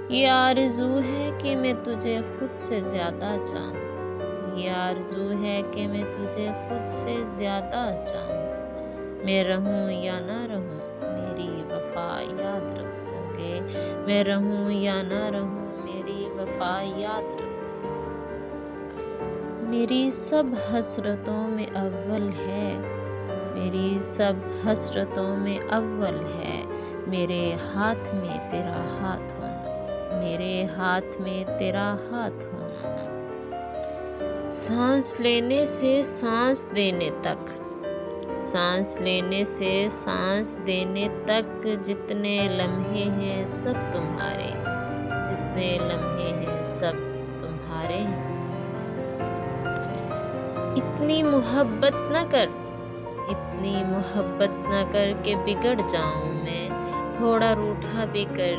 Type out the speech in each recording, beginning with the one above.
یہ آرزو ہے کہ میں تجھے خود سے زیادہ چاہوں، یہ آرزو ہے کہ میں تجھے خود سے زیادہ چاہوں۔ میں رہوں یا نہ رہوں میری وفا یاد رکھو گے، میں رہوں یا نہ رہوں میری وفا یاد رکھو۔ میری سب حسرتوں میں اول ہے، میری سب حسرتوں میں اول ہے، میرے ہاتھ میں تیرا ہاتھ ہونا، میرے ہاتھ میں تیرا ہاتھ ہونا۔ سانس لینے سے سانس دینے تک، سانس لینے سے سانس دینے تک جتنے لمحے ہیں سب تمہارے، جتنے لمحے ہیں سب تمہارے ہیں۔ اتنی محبت نہ کر، اتنی محبت نہ کر کہ بگڑ جاؤں میں، تھوڑا روٹھا بھی کر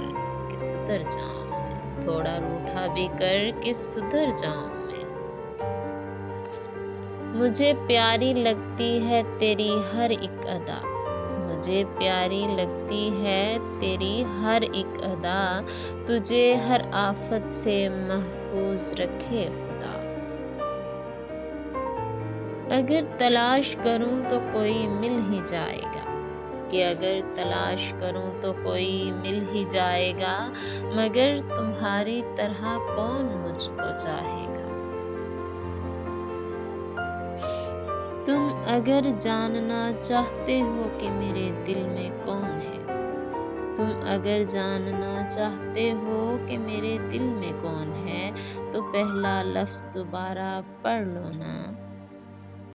کہ سدھر جاؤں میں، تھوڑا روٹھا بھی کر کہ سدھر جاؤں میں۔ مجھے پیاری لگتی ہے تیری ہر ایک ادا، مجھے پیاری لگتی ہے تیری ہر ایک ادا، تجھے ہر آفت سے محفوظ رکھے خدا۔ اگر تلاش کروں تو کوئی مل ہی جائے گا، کہ اگر تلاش کروں تو کوئی مل ہی جائے گا، مگر تمہاری طرح کون مجھ کو چاہے گا۔ تم اگر جاننا چاہتے ہو کہ میرے دل میں کون ہے، تم اگر جاننا چاہتے ہو کہ میرے دل میں کون ہے، تو پہلا لفظ دوبارہ پڑھ لو نا۔